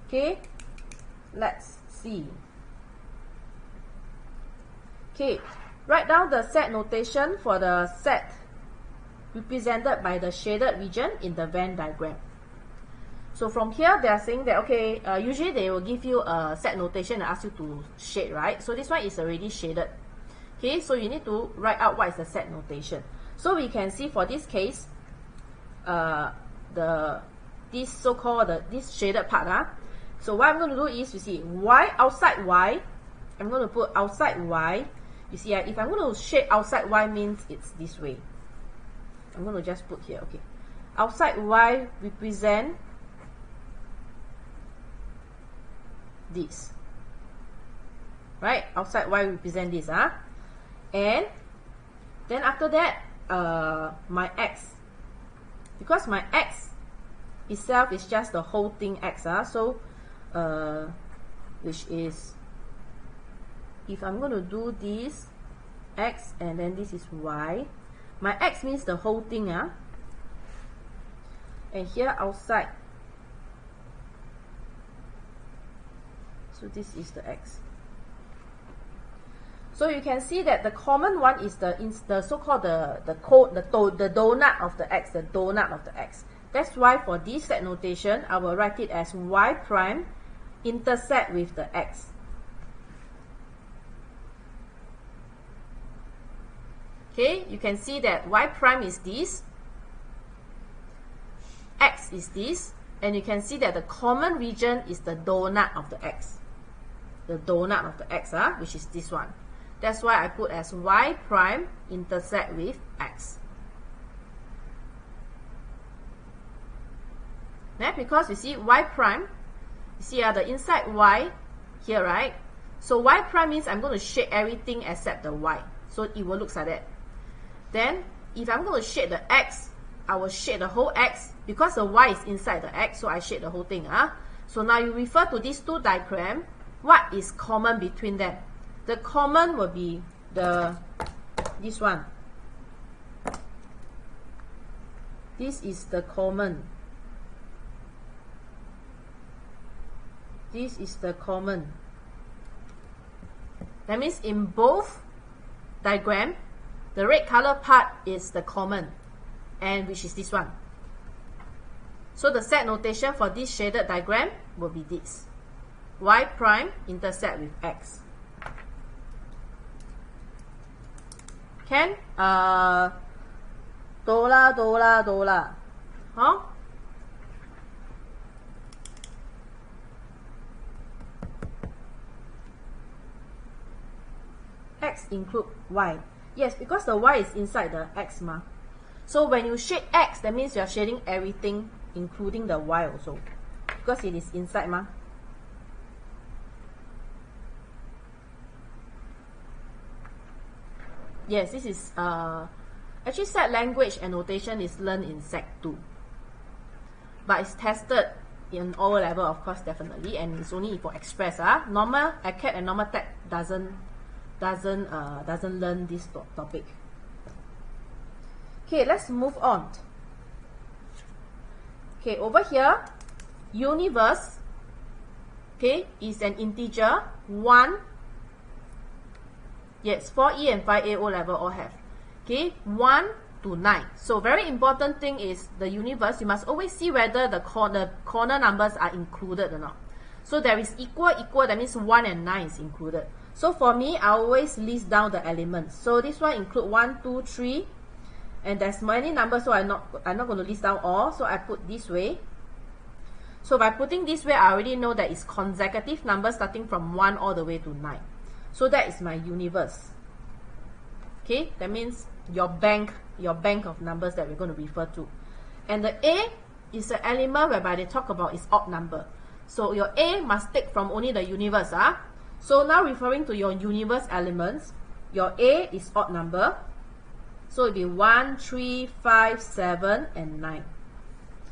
Okay, let's see. Okay, write down the set notation for the set represented by the shaded region in the Venn diagram. So from here, they are saying that, okay, usually they will give you a set notation and ask you to shade, right? So this one is already shaded. Okay, so you need to write out what is the set notation. So we can see for this case, this so-called this shaded part. So what I'm going to do is, you see, y outside y, I'm going to put outside y. You see, if I'm going to shade outside y means it's this way. I'm going to just put here, okay. Outside y represent this. Right? Outside y represent this, And then after that, my x. Because my x itself is just the whole thing x, so which is, if I'm going to do this x and then this is y, my x means the whole thing, and here outside, so this is the x. So you can see that the common one is the so-called the donut of the x, the donut of the x. That's why for this set notation, I will write it as y prime intersect with the x. Okay, you can see that y prime is this, x is this, and you can see that the common region is the donut of the x. The donut of the x, which is this one. That's why I put as y prime intersect with x. Now, because you see y prime, you see the inside y here, right? So y prime means I'm going to shade everything except the y. So it will look like that. Then, if I'm going to shade the x, I will shade the whole x because the y is inside the x, so I shade the whole thing. So now you refer to these two diagrams. What is common between them? The common will be this one. This is the common. This is the common. That means in both diagrams, the red color part is the common, and which is this one. So the set notation for this shaded diagram will be this. Y prime intersect with x. Can? Dola. Huh? X include y. Yes, because the y is inside the x, So when you shade x, that means you are shading everything, including the y also, because it is inside, Yes, this is actually set language and notation is learned in Sec 2, but it's tested in O level, of course, definitely, and it's only for express. Normal ACAD and normal tech doesn't learn this topic. Okay, let's move on. Okay, over here, universe, okay, is an integer 1. Yes, 4E and 5A O level all have. Okay, 1 to 9. So very important thing is the universe. You must always see whether the corner numbers are included or not. So there is equal, that means 1 and 9 is included. So for me, I always list down the elements. So this one include 1, 2, 3, and there's many numbers, so I'm not going to list down all. So I put this way. So by putting this way, I already know that it's consecutive numbers starting from 1 all the way to 9. So that is my universe. Okay, that means your bank of numbers that we're going to refer to. And the A is the element whereby they talk about is odd number. So your A must take from only the universe. So now referring to your universe elements, your A is odd number. So it will be 1, 3, 5, 7, and 9.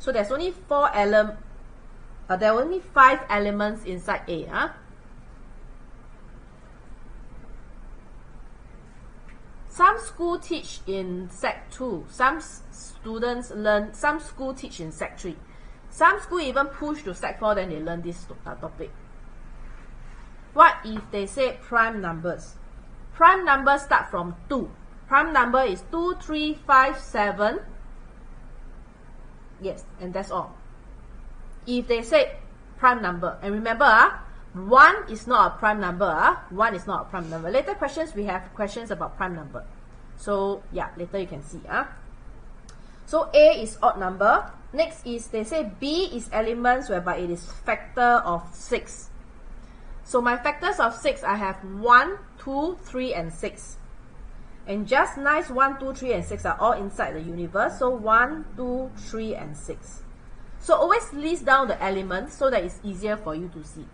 So there's only there are only 5 elements inside A. Some school teach in Sec 2. Some school teach in Sec 3. Some school even push to Sec 4, then they learn this topic. What if they say prime numbers? Prime numbers start from 2. Prime number is 2, 3, 5, 7. Yes, and that's all. If they say prime number, and remember, 1 is not a prime number. 1 is not a prime number. Later questions, we have questions about prime number. So, yeah, later you can see. So, A is odd number. Next is, they say B is elements whereby it is factor of 6. So, my factors of 6, I have 1, 2, 3, and 6. And just nice, 1, 2, 3, and 6 are all inside the universe. So, 1, 2, 3, and 6. So, always list down the elements so that it's easier for you to see.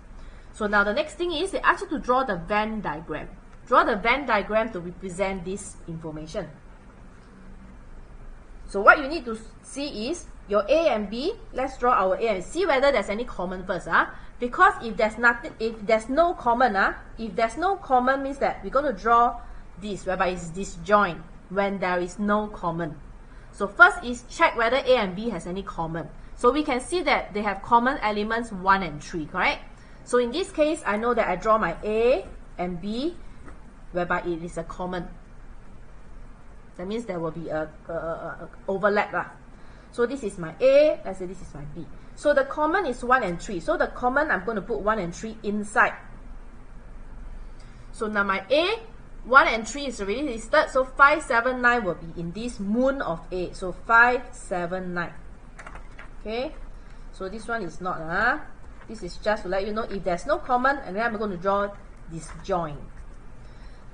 So, now the next thing is, they ask you to draw the Venn diagram. Draw the Venn diagram to represent this information. So, what you need to see is your A and B. Let's draw our A and see whether there's any common first. Because if there's nothing, if there's no common, if there's no common means that we're going to draw this, whereby it's disjoint when there is no common. So first is check whether A and B has any common. So we can see that they have common elements 1 and 3, correct? So in this case, I know that I draw my A and B, whereby it is a common. That means there will be a overlap. So this is my A, let's say this is my B. So the common is 1 and 3. So the common, I'm going to put 1 and 3 inside. So now my A, 1 and 3 is already listed. So 5, 7, 9 will be in this moon of A. So 5, 7, 9. Okay. So this one is not. This is just to let you know if there's no common, and then I'm going to draw this join.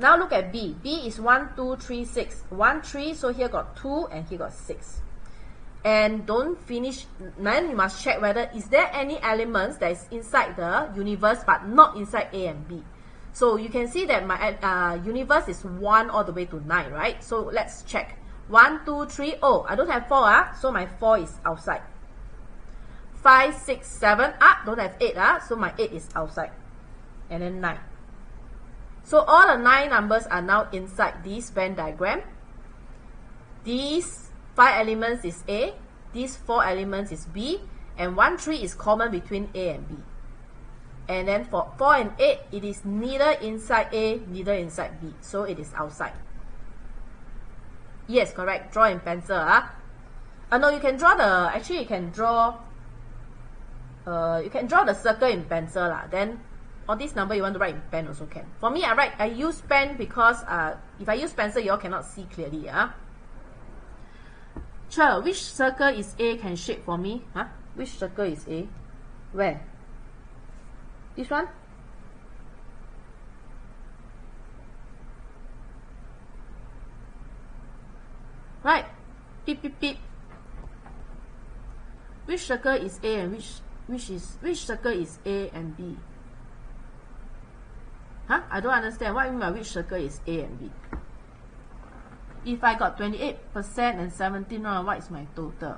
Now look at B. B is 1, 2, 3, 6. 1, 3. So here got 2 and here got 6. And don't finish, then you must check whether is there any elements that is inside the universe but not inside A and B. So you can see that my universe is 1 all the way to 9, right? So let's check. 1, 2, 3, oh, I don't have 4, so my 4 is outside. 5, 6, 7, don't have 8, so my 8 is outside. And then 9. So all the 9 numbers are now inside this Venn diagram. These 5 elements is A, these 4 elements is B, and 1, 3 is common between A and B. And then for 4 and 8, it is neither inside A, neither inside B. So it is outside. Yes, correct. Draw in pencil. No, you can draw the, actually you can draw the circle in pencil. Then all this number you want to write in pen also can. For me, I use pen because if I use pencil, you all cannot see clearly. Sure, which circle is A can shape for me? Which circle is A? Where? This one? Right. Beep, beep, beep. Which circle is A and which circle is A and B? I don't understand. What do you mean by which circle is A and B? If I got 28% and 17, what is my total?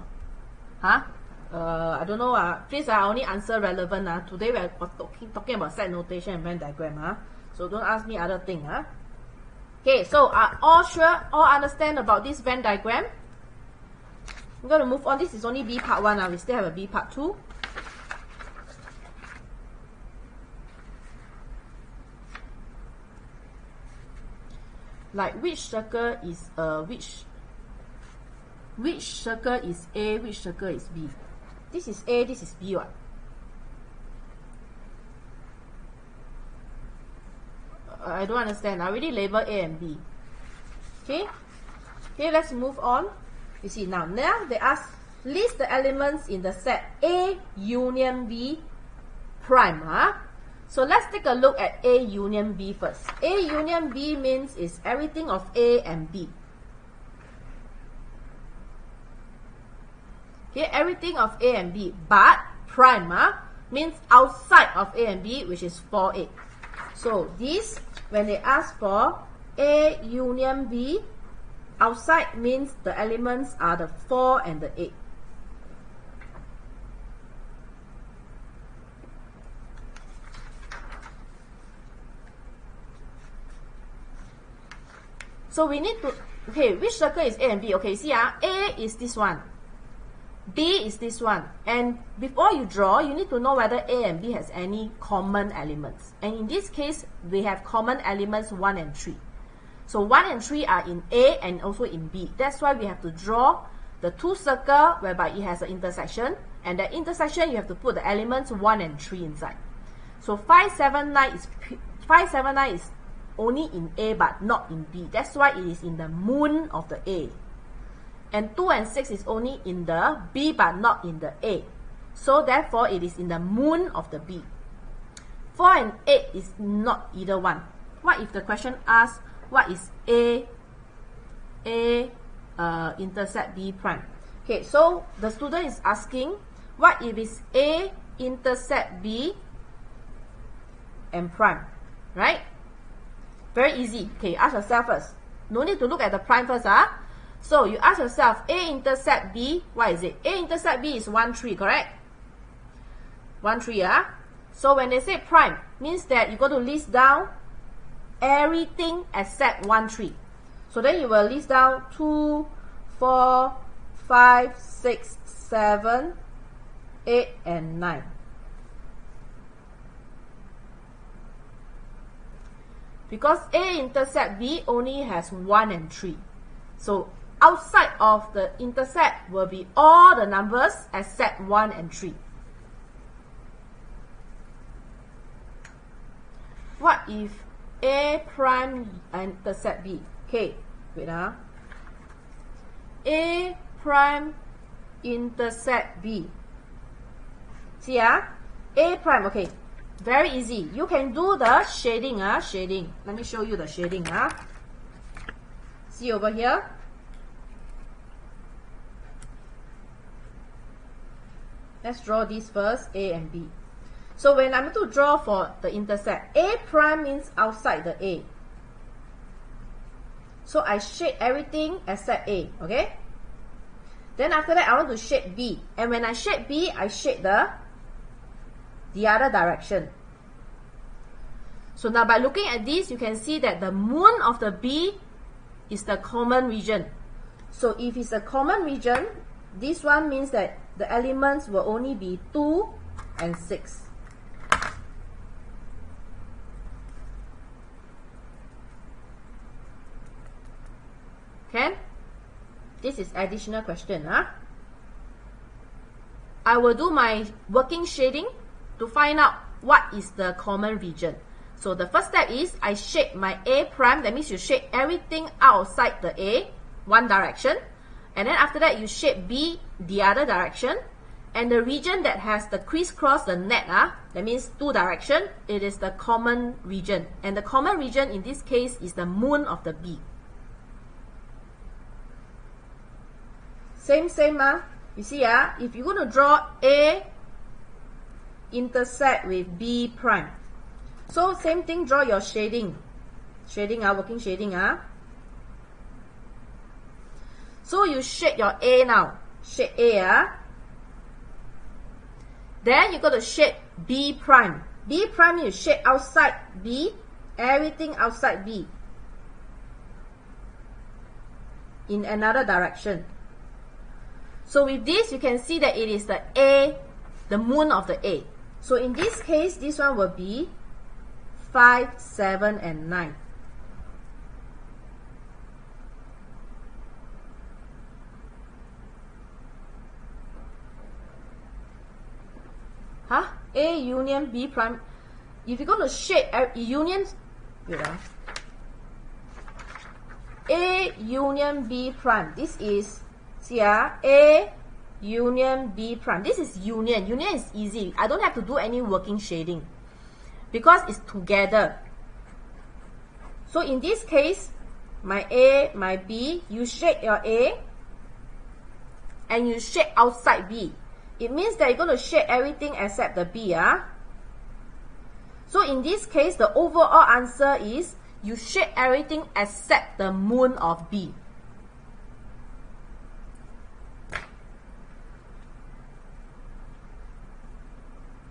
I don't know. Please, I only answer relevant. Today we are talking about set notation and Venn diagram. So don't ask me other thing. Okay, so are all sure? All understand about this Venn diagram? I'm going to move on. This is only B part 1. We still have a B part 2. Like which circle is which circle is A, which circle is B? This is A, this is B. I don't understand. I already labeled A and B. Okay, let's move on. You see now they ask list the elements in the set A union B prime. So let's take a look at A union B first. A union B means is everything of A and B. Okay, everything of A and B, but prime means outside of A and B, which is 4, 8. So this, when they ask for A union B, outside means the elements are the 4 and the 8. So we need to, okay, which circle is A and B? Okay, see, A is this one. B is this one. And before you draw, you need to know whether A and B has any common elements. And in this case, we have common elements 1 and 3. So 1 and 3 are in A and also in B. That's why we have to draw the two circles whereby it has an intersection. And that intersection, you have to put the elements 1 and 3 inside. So 579 is only in A but not in B. That's why it is in the moon of the A. And 2 and 6 is only in the B but not in the A. So therefore, it is in the moon of the B. 4 and 8 is not either one. What if the question asks, what is A intercept B prime? Okay, so the student is asking, what if it's A intercept B and prime, right? Very easy. Okay, ask yourself first. No need to look at the prime first, So you ask yourself, A intercept B, what is it? A intercept B is 1, 3, correct? 1, 3, So when they say prime, means that you're going to list down everything except 1, 3. So then you will list down 2, 4, 5, 6, 7, 8, and 9. Because A intercept B only has 1 and 3. So outside of the intercept will be all the numbers except 1 and 3. What if A prime intercept B? Okay, wait A prime intercept B. See A prime, okay. Very easy. You can do the shading, shading. Let me show you the shading, See over here. Let's draw this first, A and B. So when I'm going to draw for the intercept, A prime means outside the A. So I shade everything except A, okay? Then after that, I want to shade B. And when I shade B, I shade the other direction. So now by looking at this, you can see that the moon of the B is the common region. So if it's a common region, this one means that the elements will only be 2 and 6. Okay? This is additional question. I will do my working shading to find out what is the common region. So the first step is I shade my A prime. That means you shade everything outside the A, one direction. And then after that, you shade B, the other direction. And the region that has the crisscross, the net, that means 2 direction, it is the common region. And the common region in this case is the moon of the B. Same, you see, if you're going to draw A intersect with B prime. So same thing, draw your shading. Shading, working shading, So you shade your A now. Shade A, Then you're going to shade B prime. B prime, you shade outside B, everything outside B, in another direction. So with this, you can see that it is the A, the moon of the A. So in this case, this one will be 5, 7, and 9. A union B prime. If you're going to shade unions, A union B prime. This is, see, A union B prime. This is union. Union is easy. I don't have to do any working shading because it's together. So in this case, my A, my B, you shade your A and you shade outside B. It means that you're going to shade everything except the B. So in this case, the overall answer is you shade everything except the moon of B.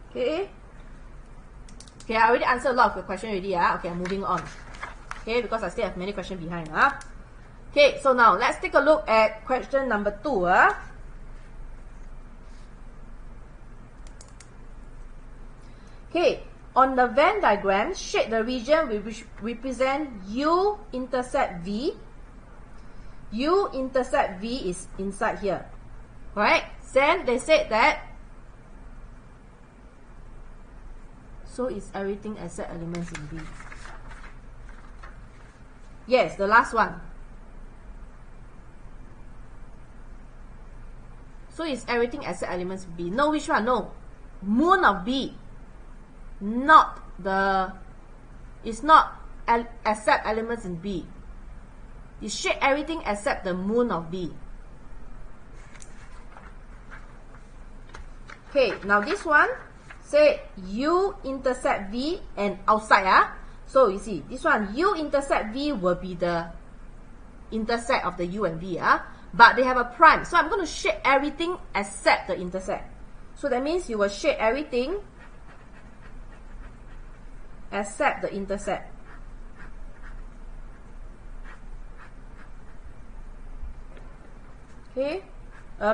Okay, I already answered a lot of your questions already. Okay, I'm moving on. Okay, because I still have many questions behind. Okay, so now let's take a look at question number 2. Okay, on the Venn diagram, shade the region which represent U intercept V. U intercept V is inside here. Alright, then they said that, so is everything except elements in B. Yes, the last one. So is everything except elements in B. No, which one? No. Moon of B. Not the, it's not except elements in B. You shade everything except the moon of B. Okay, now this one, say U intercept V and outside. So you see, this one, U intercept V will be the intercept of the U and V. But they have a prime. So I'm going to shade everything except the intercept. So that means you will shade everything except the intercept. Okay.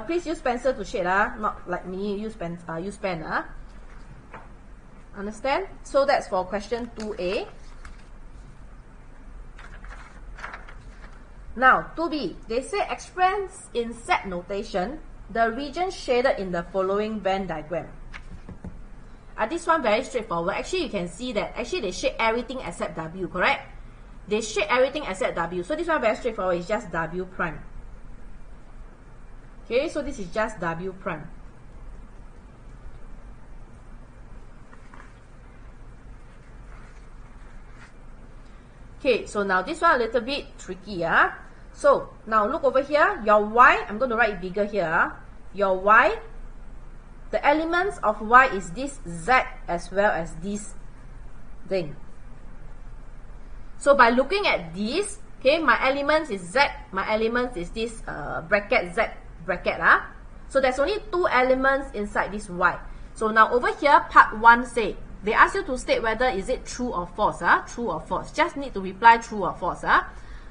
Please use pencil to shade, not like me, use pen. Understand? So that's for question 2A. Now, 2B, they say express in set notation the region shaded in the following Venn diagram. This one very straightforward. Actually, you can see that actually they shade everything except W, correct? They shade everything except W. So this one very straightforward. It's just W prime. Okay, so this is just W prime. Okay, so now this one a little bit tricky. So now look over here. Your Y, I'm going to write it bigger here. Your Y, the elements of Y is this Z as well as this thing. So by looking at this, okay, my elements is Z, my elements is this bracket Z bracket. So there's only two elements inside this Y. So now over here, part 1 say, they ask you to state whether is it true or false. True or false. Just need to reply true or false.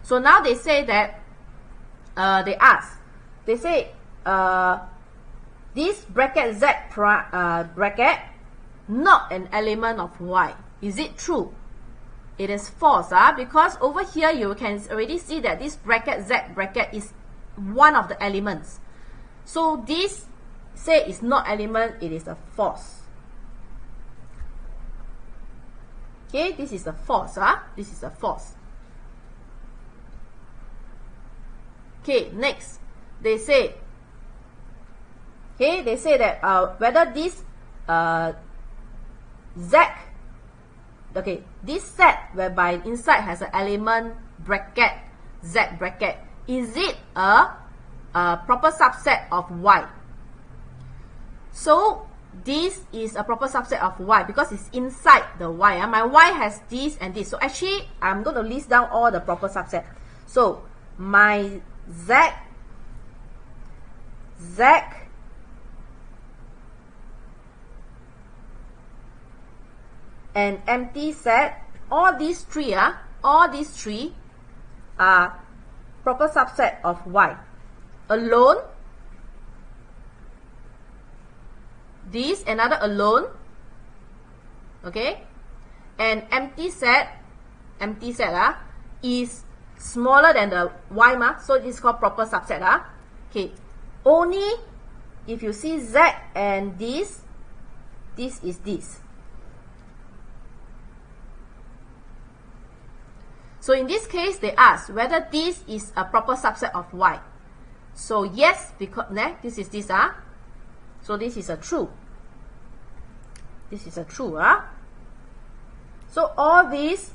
So now they say that, they ask, they say, this bracket Z bracket, not an element of Y. Is it true? It is false, because over here you can already see that this bracket Z bracket is one of the elements. So this say is not element, it is a false. Okay, this is a false. This is a false. Okay, next, they say, okay, they say that whether this Z, okay, this set whereby inside has an element bracket Z bracket, is it a proper subset of Y? So this is a proper subset of Y because it's inside the Y. My Y has this and this. So actually, I'm going to list down all the proper subset. So my Z, and empty set, all these three are proper subset of Y. Alone, this another alone, okay, and empty set is smaller than the Y, so this is called proper subset. Okay, only if you see Z and this is this. So in this case, they ask whether this is a proper subset of Y. So yes, because this is this. So this is a true. This is a true. So all these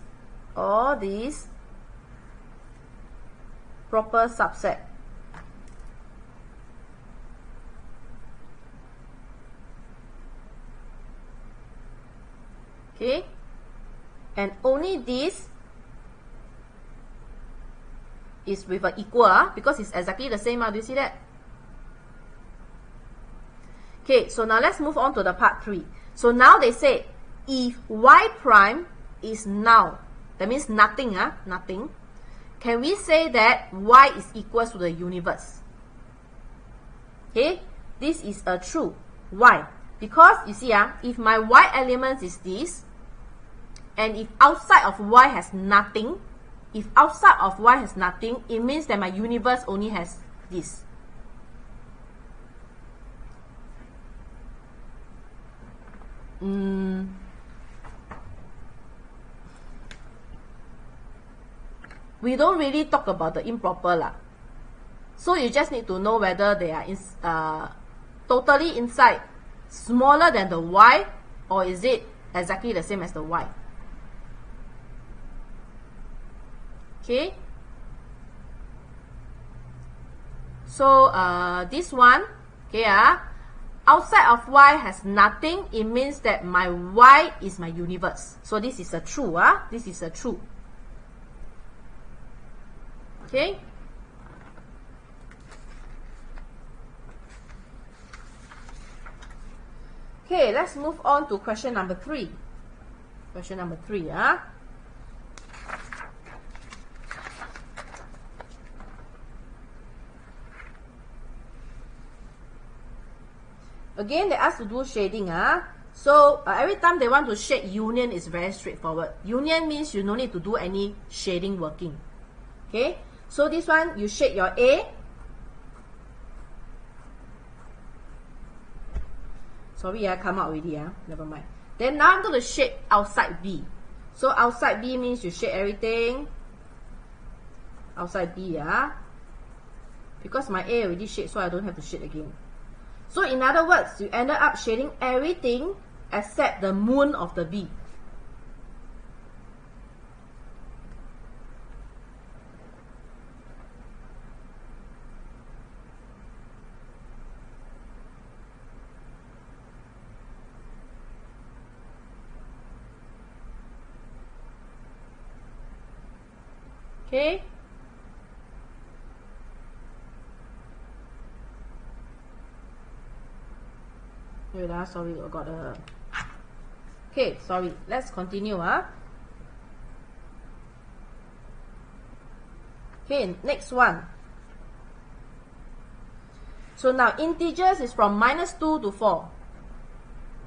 proper subset. Okay, and only this is with an equal, because it's exactly the same. Do you see that? Okay, so now let's move on to the part 3. So now they say if Y prime is null, that means nothing, nothing, can we say that Y is equal to the universe? Okay, this is a true. Why? Because you see, if my y element is this, and if outside of y has nothing, it means that my universe only has this. We don't really talk about the improper lah. So you just need to know whether they are totally inside, smaller than the y, or is it exactly the same as the y. Okay. So this one, okay, outside of y has nothing, it means that my y is my universe. So this is a true, this is a true. Okay. Okay, let's move on to question number 3. Question number 3, Again, they ask to do shading. So every time they want to shade union, is very straightforward. Union means you no need to do any shading working. Okay, so this one, you shade your A. Sorry, I come out already. Never mind. Then now I'm going to shade outside B. So outside B means you shade everything. Outside B, because my A already shade, so I don't have to shade again. So in other words, you ended up shading everything except the moon of the B. Okay. Wait, sorry, I got a... Okay, sorry, let's continue, Okay, next one. So now, integers is from -2 to 4.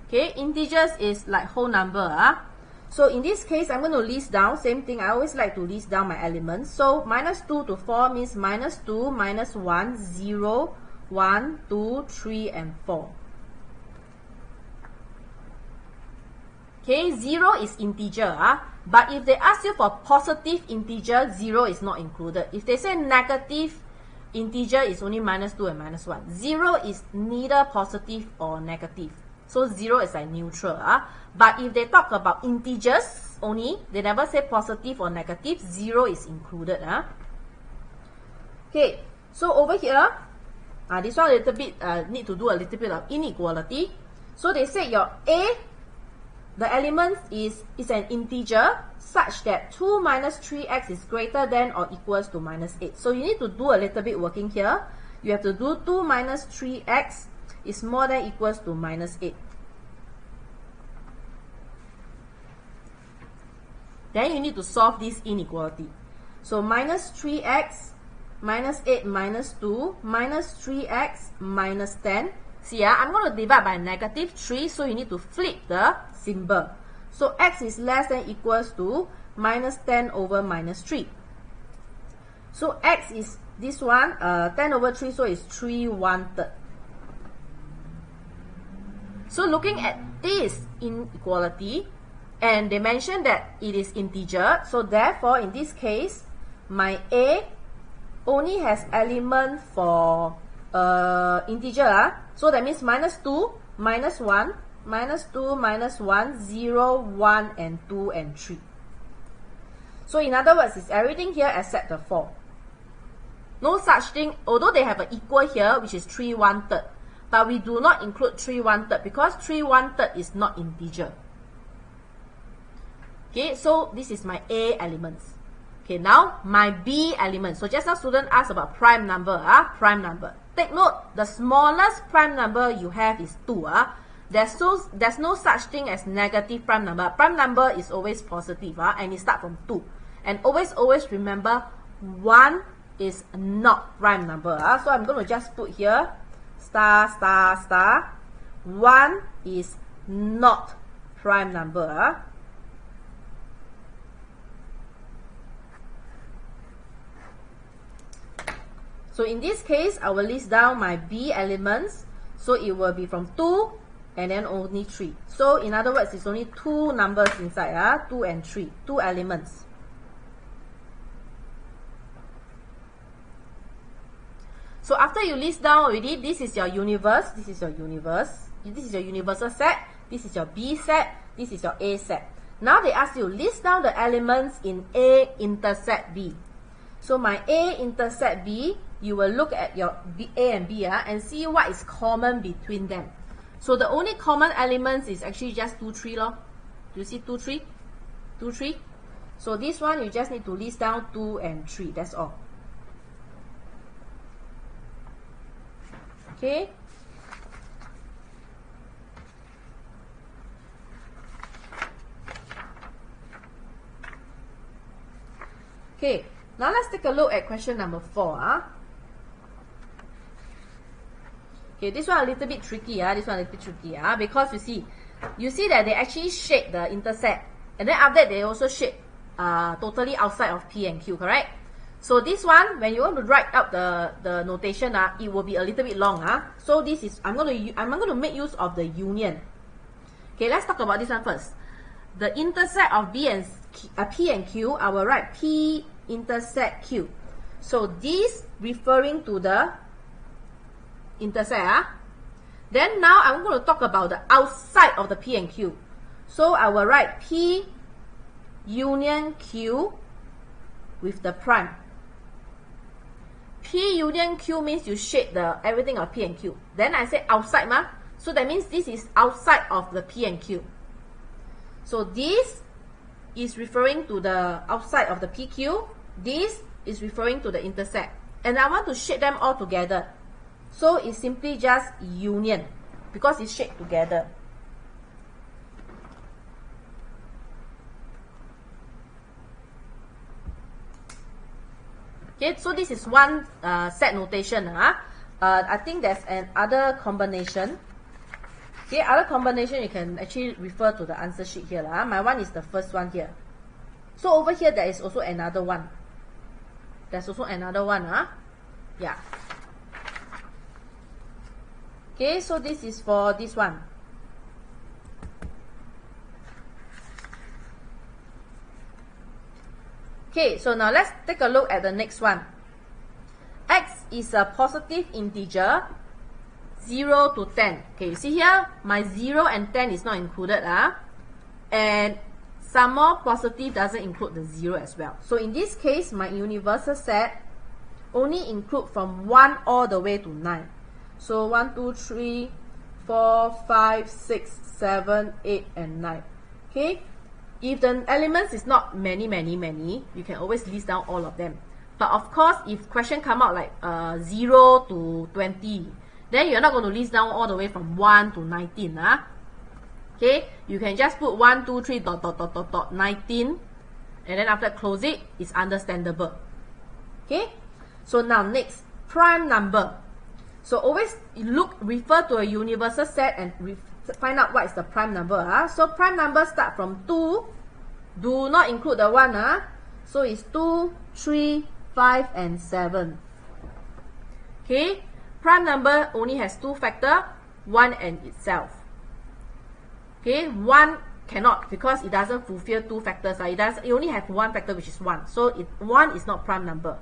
Okay, integers is like whole number, So in this case, I'm going to list down, same thing, I always like to list down my elements. So -2 to 4 means -2, -1, 0, 1, 2, 3, and 4. Okay, 0 is integer, but if they ask you for positive integer, 0 is not included. If they say negative integer, is only -2 and -1. 0 is neither positive or negative. So 0 is like neutral. But if they talk about integers only, they never say positive or negative, 0 is included. Okay, so over here, this one a little bit need to do a little bit of inequality. So they say your A, the element is an integer such that 2 minus 3x is greater than or equals to -8. So you need to do a little bit working here. You have to do 2 minus 3x is more than equals to -8. Then you need to solve this inequality. So -3x, -8 minus 2, -3x minus 10. See, I'm going to divide by -3, so you need to flip the symbol. So x is less than equals to -10 over -3. So x is this one, 10 over 3, so it's 3/1/3. So looking at this inequality, and they mentioned that it is integer, so therefore in this case, my A only has element for integer. So that means -2, -1, -2, -1, 0, 1, and 2, and 3. So in other words, it's everything here except the 4. No such thing, although they have an equal here, which is 3/1/3. But we do not include 3/1/3 because 3/1/3 is not integer. Okay, so this is my A elements. Okay, now my B element. So just now student asked about prime number. Prime number. Take note, the smallest prime number you have is 2. There's no such thing as negative prime number. Prime number is always positive, and it starts from 2. And always remember, 1 is not prime number. So I'm going to just put here star, star, star. 1 is not prime number. So in this case, I will list down my B elements. So it will be from 2 and then only 3. So in other words, it's only 2 numbers inside, 2 and 3, 2 elements. So after you list down already, this is your universe, this is your universe, this is your universal set, this is your B set, this is your A set. Now they ask you, list down the elements in A intersect B. So my A intersect B, you will look at your A and B and see what is common between them. So the only common elements is actually just 2, 3 lor. Do you see 2, 3? 2, 3. So this one, you just need to list down 2 and 3, that's all. Okay. Okay, now let's take a look at question number 4. Okay, this one a little bit tricky, this one a little bit tricky, because you see that they actually shade the intersect, and then after that they also shade totally outside of P and Q, correct? So this one, when you want to write out the notation, it will be a little bit long. So this is I'm going to make use of the union. Okay, let's talk about this one first. The intersect of P and Q, I will write P intersect Q. So this referring to the intersect. Then now I'm going to talk about the outside of the P and Q. So I will write P union Q with the prime. P union Q means you shade everything of P and Q. Then I say outside, so that means this is outside of the P and Q. So this is referring to the outside of the PQ. This is referring to the intersect. And I want to shade them all together. So it's simply just union because it's shaded together. Okay, so this is one set notation. I think there's another combination. Okay, other combination you can actually refer to the answer sheet here. My one is the first one here. So over here there is also another one. There's also another one. Yeah. Okay, so this is for this one. Okay, so now let's take a look at the next one. X is a positive integer, 0 to 10. Okay, you see here, my 0 and 10 is not included. And some more positive doesn't include the 0 as well. So in this case, my universal set only include from 1 all the way to 9. So 1, 2, 3, 4, 5, 6, 7, 8, and 9. Okay? If the elements is not many, you can always list down all of them. But of course, if question come out like 0 to 20, then you're not going to list down all the way from 1 to 19. Okay? You can just put 1, 2, 3, ... 19. And then after close it, it's understandable. Okay? So now next, prime number. So always refer to a universal set and find out what is the prime number. So prime number start from 2. Do not include the 1. So it's 2, 3, 5, and 7. Okay. Prime number only has 2 factors, 1 and itself. Okay. 1 cannot because it doesn't fulfill 2 factors. It only has 1 factor, which is 1. So 1 is not prime number.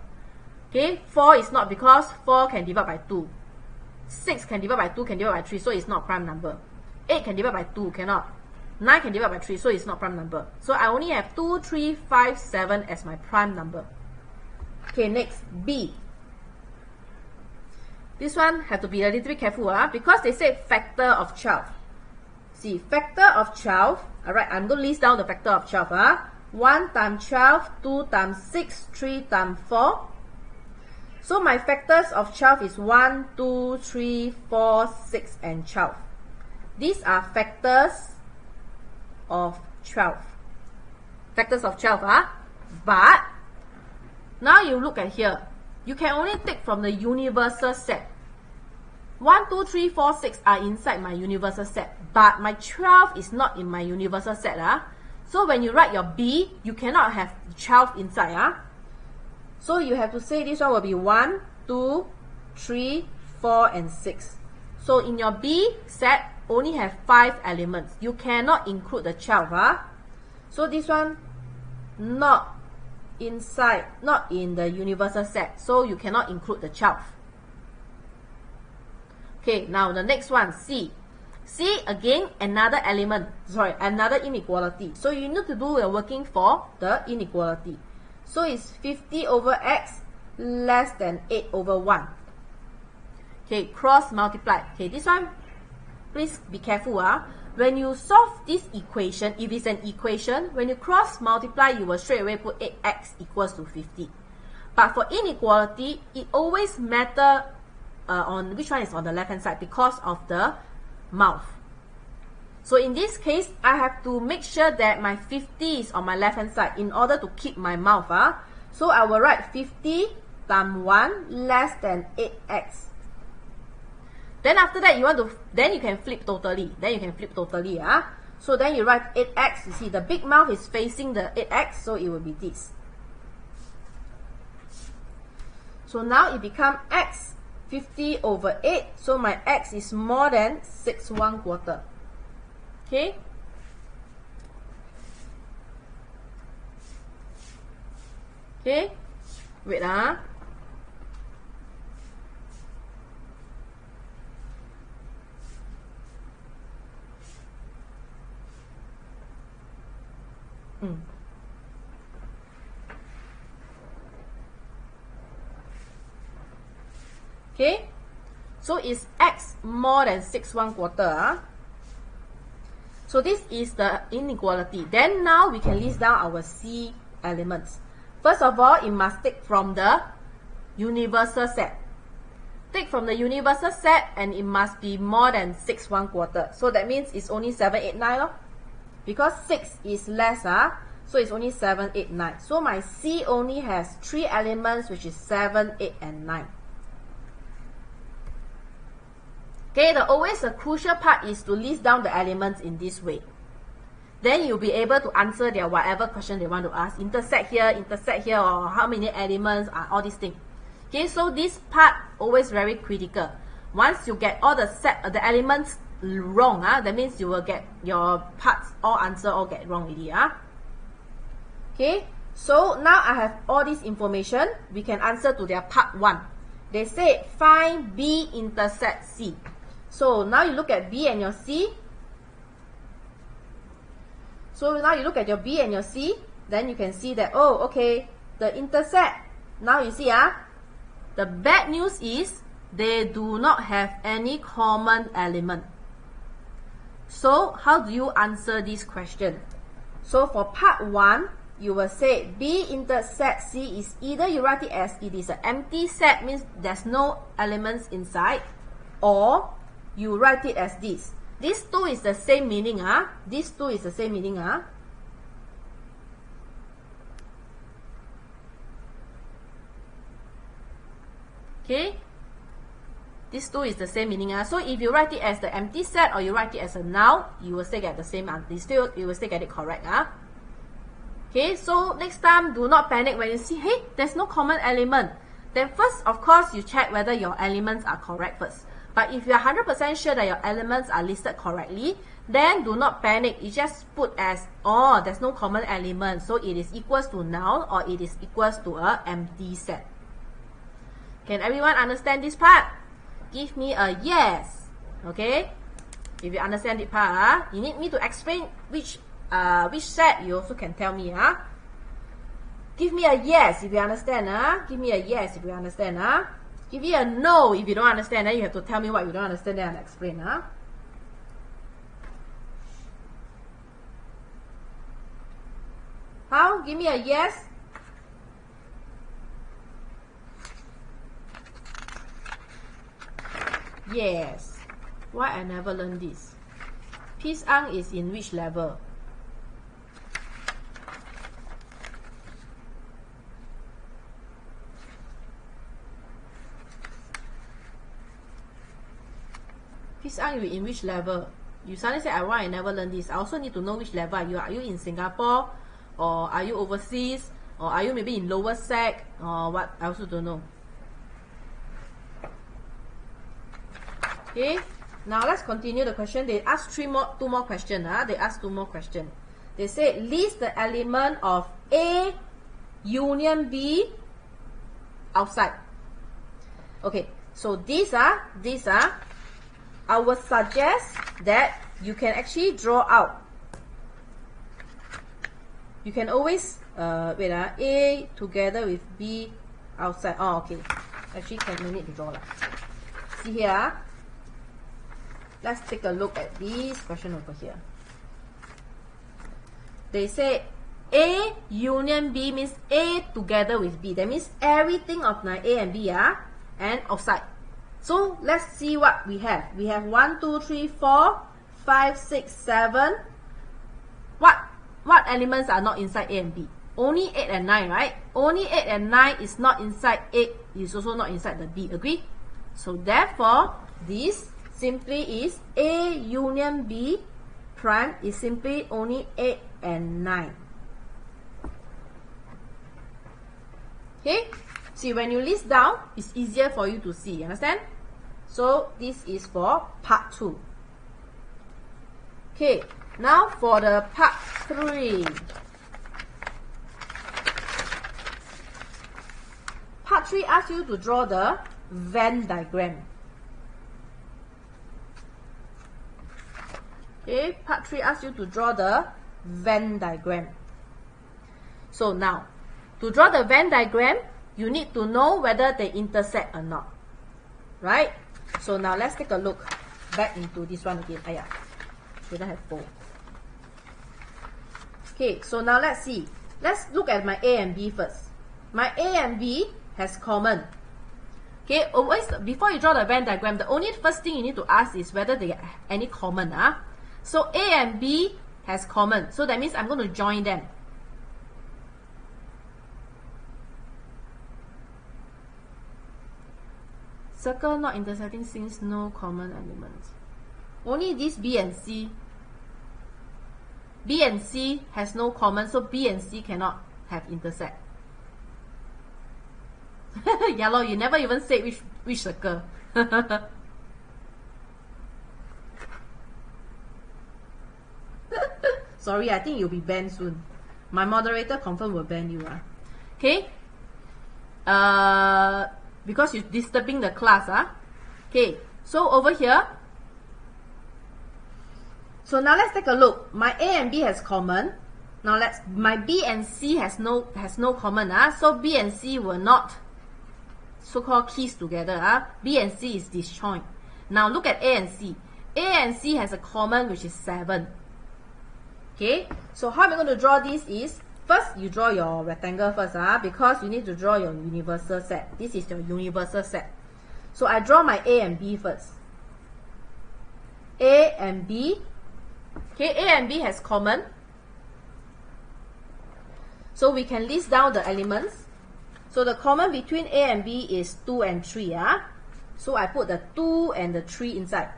Okay. 4 is not because 4 can divide by 2. 6 can divide by 2, can divide by 3, so it's not prime number. 8 can divide by 2, cannot. 9 can divide by 3, so it's not prime number. So I only have 2, 3, 5, 7 as my prime number. Okay, next, B. This one have to be a little bit careful because they say factor of 12. See, factor of 12. Alright, I'm going to list down the factor of 12. 1 times 12, 2 times 6, 3 times 4. So my factors of 12 is 1, 2, 3, 4, 6, and 12. These are factors of 12. Factors of 12, But now you look at here. You can only take from the universal set. 1, 2, 3, 4, 6 are inside my universal set, but my 12 is not in my universal set. So when you write your B, you cannot have 12 inside. So you have to say this one will be 1, 2, 3, 4, and 6. So in your B set, only have 5 elements. You cannot include the 12. So this one, not inside, not in the universal set. So you cannot include the 12. Okay, now the next one, C. C, again, another element, another inequality. So you need to do the working for the inequality. So it's 50 over x less than 8 over 1. Okay, cross multiply. Okay, this one, please be careful. When you solve this equation, if it's an equation, when you cross multiply, you will straight away put 8x equals to 50. But for inequality, it always matters on which one is on the left hand side because of the mouth. So in this case, I have to make sure that my 50 is on my left hand side in order to keep my mouth. So I will write 50 times 1 less than 8x. Then after that, then you can flip totally. So then you write 8x. You see the big mouth is facing the 8x, so it will be this. So now it becomes x 50 over 8. So my x is more than 6 1/4. Okay. Okay. Wait . Okay, so is x more than 6 1/4. So this is the inequality. Then now we can list down our C elements. First of all, it must take from the universal set. Take from the universal set, and it must be more than 6 1/4. So that means it's only 7, 8, 9. Because 6 is less, so it's only 7, 8, 9. So my C only has 3 elements, which is 7, 8, and 9. Okay, always the crucial part is to list down the elements in this way. Then you'll be able to answer their whatever question they want to ask. Intersect here, or how many elements are all these things. Okay, so this part always very critical. Once you get all the elements wrong, that means you will get your parts all get wrong already. Okay, so now I have all this information. We can answer to their part 1. They say find B intersect C. So now you look at B and your C. So now you look at your B and your C, then you can see that, oh, okay, the intersect. Now you see, the bad news is they do not have any common element. So how do you answer this question? So for part 1, you will say B intersect C is either you write it as it is an empty set, means there's no elements inside, or you write it as this. These two is the same meaning. These two is the same meaning. Okay. These two is the same meaning. So if you write it as the empty set or you write it as a noun, you will still get the same answer. You will still get it correct. Okay, so next time, do not panic when you see, hey, there's no common element. Then first, of course, you check whether your elements are correct first. But if you are 100% sure that your elements are listed correctly, then do not panic. You just put as, oh, there's no common element, so it is equals to noun or it is equals to an empty set. Can everyone understand this part? Give me a yes. Okay? If you understand the part, you need me to explain which set, you also can tell me. Give me a yes if you understand. Give me a yes if you understand. Give me a no if you don't understand. Then you have to tell me what you don't understand, then I'll explain. How? Give me a yes. Yes. Why I never learned this? Peace Ang is in which level? Miss Ang, you in which level? You suddenly say, I never learned this. I also need to know which level are you. Are you in Singapore? Or are you overseas? Or are you maybe in lower sec? Or what? I also don't know. Okay, now let's continue the question. They asked two more questions. They asked 2 more questions. They said, list the element of A union B outside. Okay, so these are, I would suggest that you can actually draw out. You can always, A together with B outside. Oh, okay. Actually, no need to draw. See here. Let's take a look at this question over here. They say A union B means A together with B. That means everything of my A and B and outside. So let's see what we have. We have 1, 2, 3, 4, 5, 6, 7. What elements are not inside A and B? Only 8 and 9, right? Only 8 and 9 is not inside 8, is also not inside the B. Agree? So therefore, this simply is A union B prime is simply only 8 and 9. Okay? See, when you list down, it's easier for you to see. Understand? So this is for part 2. Okay, now for the part 3. Part 3 asks you to draw the Venn diagram. Okay, part 3 asks you to draw the Venn diagram. So now, to draw the Venn diagram, you need to know whether they intersect or not. Right? So now let's take a look back into this one again. Didn't have 4. Okay, so now let's see. Let's look at my A and B first. My A and B has common. Okay, always before you draw the Venn diagram, the only first thing you need to ask is whether they have any common. So A and B has common. So that means I'm going to join them. Circle not intersecting since no common elements. Only this B and C. B and C has no common, so B and C cannot have intersect. Yeah, lor, you never even said which circle. Sorry, I think you'll be banned soon. My moderator confirm will ban you. Okay? Because you're disturbing the class. Okay, so over here. So now let's take a look. My A and B has common. Now my B and C has no common. So B and C will not so-called kiss together. B and C is disjoint. Now look at A and C. A and C has a common which is 7. Okay, so how I'm going to draw this is, first you draw your rectangle first, because you need to draw your universal set. This is your universal set. So I draw my A and B first. A and B. Okay, A and B has common. So we can list down the elements. So the common between A and B is 2 and 3. So I put the 2 and the 3 inside.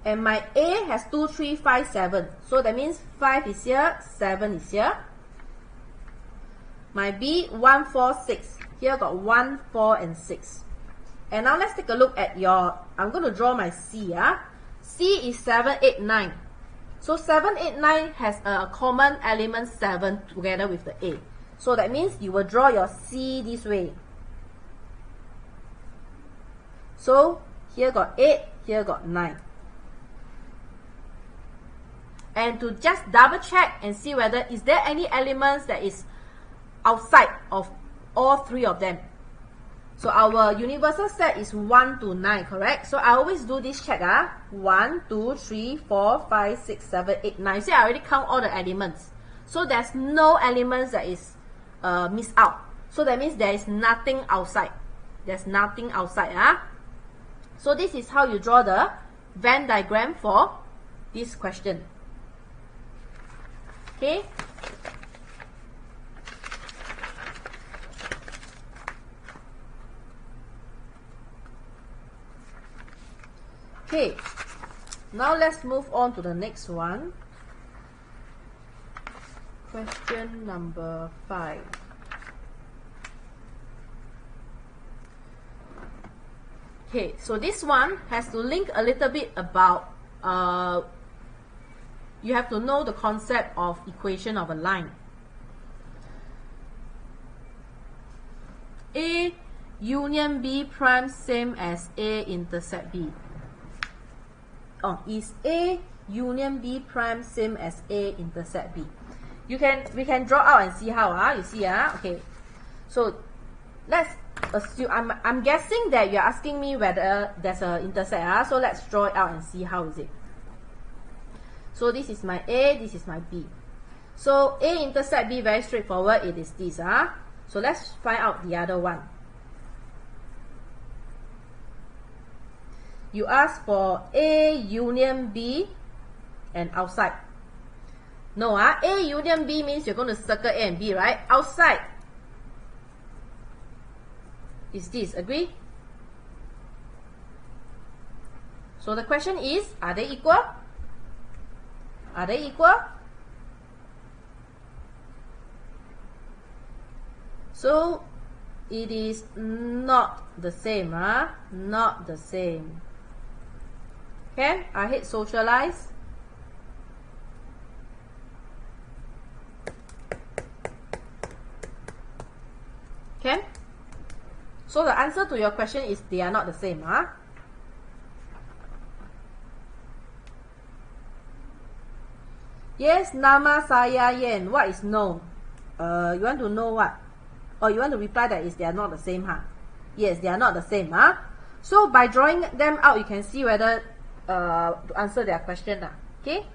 And my A has 2, 3, 5, 7. So that means 5 is here, 7 is here. My B, 1, 4, 6. Here got 1, 4, and 6. And now let's take a look at your, I'm going to draw my C. C is 7, 8, 9. So 7, 8, 9 has a common element 7 together with the A. So that means you will draw your C this way. So here got 8, here got 9. And to just double check and see whether is there any elements that is outside of all 3 of them. So our universal set is 1 to 9, correct? So I always do this check. 1, 2, 3, 4, 5, 6, 7, 8, 9. See, I already count all the elements. So there's no elements that is missed out. So that means there is nothing outside. There's nothing outside. So this is how you draw the Venn diagram for this question. Okay. now let's move on to the next one. Question number 5. Okay, so this one has to link a little bit about, you have to know the concept of equation of a line. A union B prime same as A intersect B. Oh, is A union B prime same as A intersect B? We can draw out and see how, you see, okay. So let's assume, I'm guessing that you're asking me whether there's an intersect, so let's draw it out and see how is it. So this is my A, this is my B. So A intersect B, very straightforward, it is this, So let's find out the other one. You ask for A union B and outside. No, A union B means you're going to circle A and B, right? Outside is this, agree? So the question is, are they equal? Are they equal? So it is not the same, not the same. Okay, I hit socialize. Okay, so the answer to your question is they are not the same, Yes, nama saya yen. What is no? You want to know what? Or you want to reply that is they are not the same, Yes, they are not the same, So by drawing them out, you can see whether to answer their question, Okay.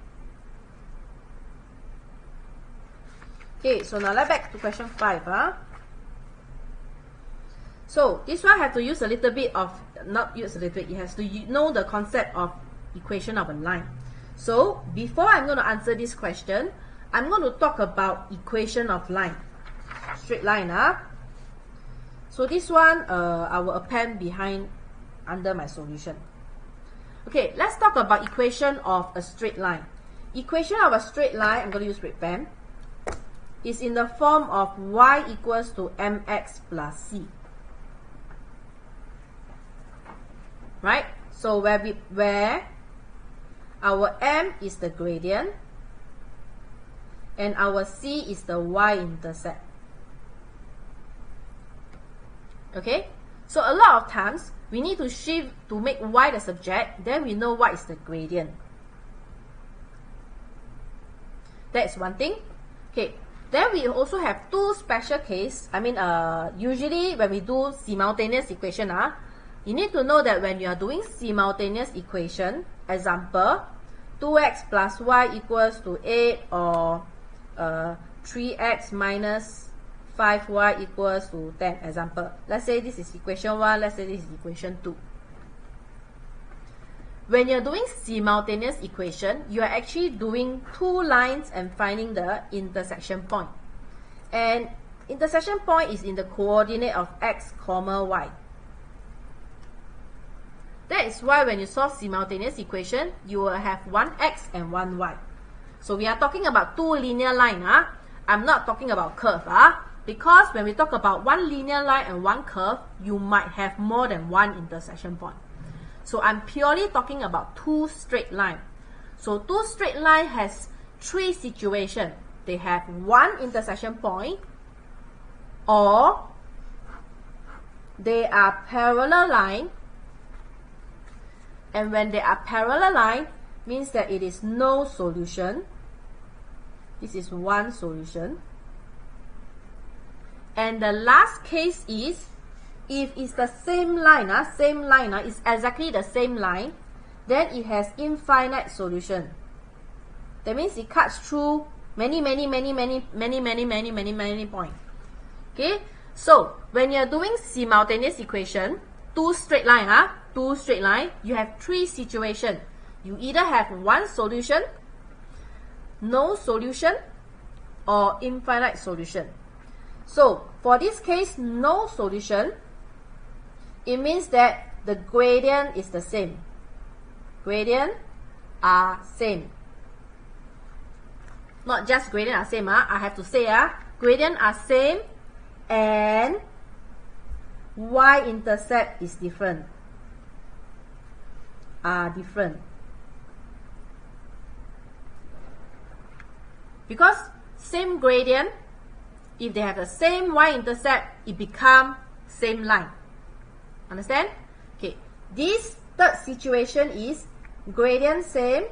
Okay, so now let's back to question 5, So this one have to use a little bit of, not use a little bit, it has to know the concept of equation of a line. So before I'm going to answer this question, I'm going to talk about equation of line. Straight line, So this one, I will append behind under my solution. Okay, let's talk about equation of a straight line. Equation of a straight line, I'm going to use red pen, is in the form of y equals to mx plus c. Right? So where our m is the gradient and our c is the y-intercept. Okay? So a lot of times, we need to shift to make y the subject, then we know what is the gradient. That's one thing. Okay, then we also have two special case. Usually when we do simultaneous equation, you need to know that when you are doing simultaneous equation, example, 2x plus y equals to 8 or 3x minus 5y equals to 10, example. Let's say this is equation 1, let's say this is equation 2. When you're doing simultaneous equation, you are actually doing two lines and finding the intersection point. And intersection point is in the coordinate of x, y. That is why when you solve simultaneous equation, you will have one x and one y. So we are talking about two linear line. I'm not talking about curve. Because when we talk about one linear line and one curve, you might have more than one intersection point. So I'm purely talking about two straight line. So two straight line has three situations. They have one intersection point, or they are parallel line. And when they are parallel line, means that it is no solution. This is one solution. And the last case is, if it's the same line, it's exactly the same line, then it has infinite solution. That means it cuts through many points. Okay, so when you're doing simultaneous equation, two straight line, you have three situations. You either have one solution, no solution, or infinite solution. So for this case, no solution, it means that the gradient is the same. Gradient are same. Not just gradient are same, I have to say gradient are same and y-intercept is different. Are different. Because same gradient, if they have the same y-intercept, it becomes same line. Understand? Okay. This third situation is gradient same,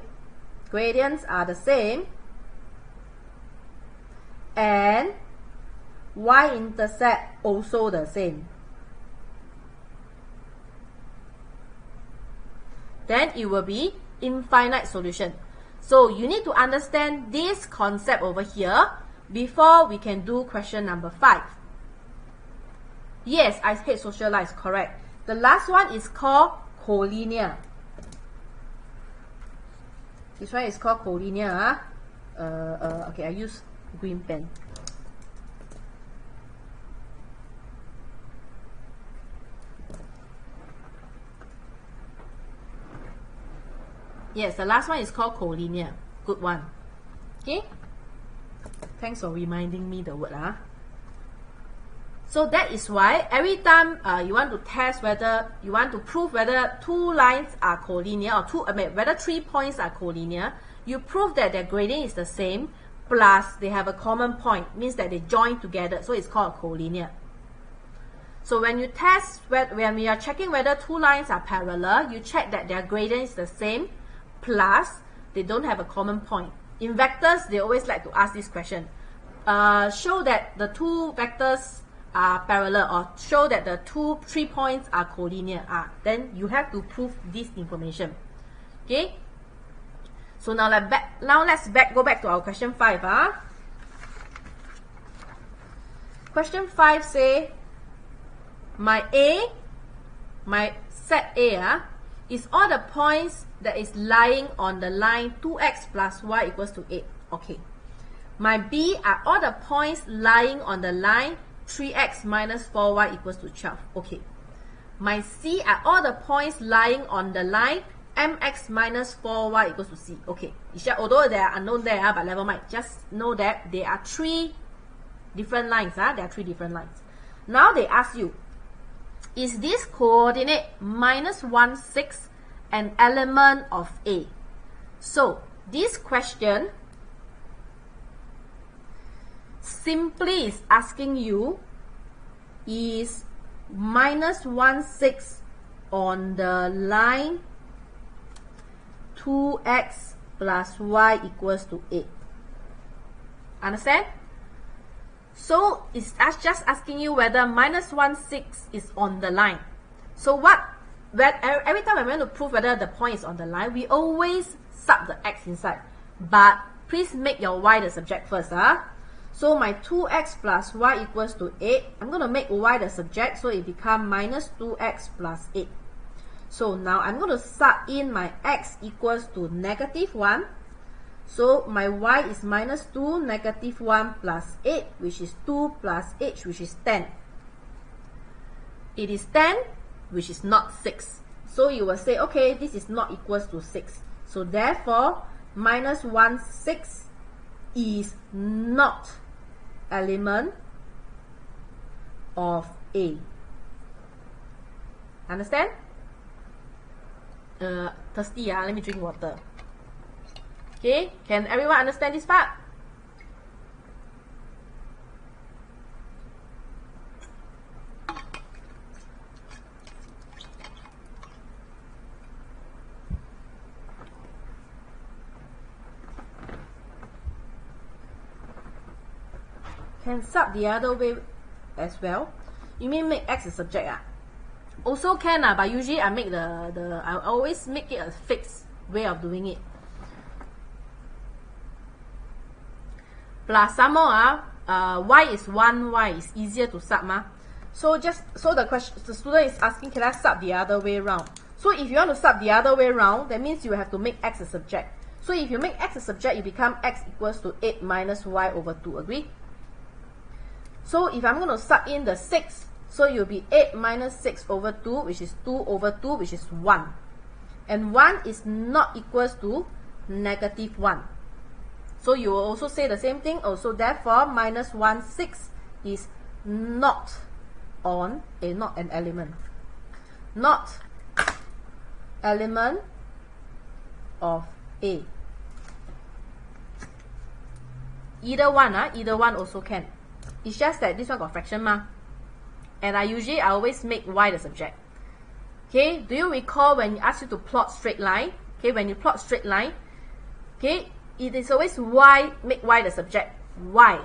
gradients are the same, and y-intercept also the same. Then it will be infinite solution. So you need to understand this concept over here before we can do question number 5. Yes, I said social line is correct. The last one is called collinear. This one is called collinear. Okay, I use green pen. Yes, the last one is called collinear. Good one. Okay? Thanks for reminding me the word. So that is why every time you want to test whether, you want to prove whether two lines are collinear or whether 3 points are collinear, you prove that their gradient is the same plus they have a common point, means that they join together, so it's called collinear. So when you test, when we are checking whether two lines are parallel, you check that their gradient is the same plus they don't have a common point. In vectors, they always like to ask this question. Show that the two vectors are parallel, or show that the 3 points are collinear. Then you have to prove this information. Okay? So now let's go back to our question 5. Question 5 say, my set A is all the points that is lying on the line 2x plus y equals to 8. Okay. My B are all the points lying on the line 3x minus 4y equals to 12. Okay. My C are all the points lying on the line mx minus 4y equals to c. Okay. Although they are unknown there, but never mind. Just know that there are 3 different lines. There are 3 different lines. Now they ask you, is this coordinate minus 1, 6 an element of A? So this question simply is asking you, is minus 1, 6 on the line 2x plus y equals to 8. Understand? So it's just asking you whether minus 1, 6 is on the line. So every time I'm going to prove whether the point is on the line, we always sub the x inside. But please make your y the subject first. So my 2x plus y equals to 8. I'm going to make y the subject, so it becomes minus 2x plus 8. So now I'm going to sub in my x equals to negative 1. So my y is minus 2, negative 1 plus 8, which is 2 plus h, which is 10. It is 10, which is not 6. So you will say, okay, this is not equals to 6. So therefore, minus 1, 6 is not element of A. Understand? Thirsty, let me drink water. Okay, can everyone understand this part? Can sub the other way as well. You mean make x a subject? Also can, but usually I make I always make it a fixed way of doing it. Plus some more, y is 1, y is easier to sub. So the student is asking, can I sub the other way round? So if you want to sub the other way round, that means you have to make x a subject. So if you make x a subject, you become x equals to 8 minus y over 2. Agree? So if I'm going to sub in the 6, so you'll be 8 minus 6 over 2, which is 2 over 2, which is 1. and 1 is not equals to negative 1. So you will also say the same thing. Also, therefore, minus 1, 6 is not not an element. Not element of A. Either one also can. It's just that this one got fraction ma. And I always make y the subject. Okay, do you recall when you ask you to plot straight line? Okay, when you plot straight line, okay, it is always y, make y the subject. Why?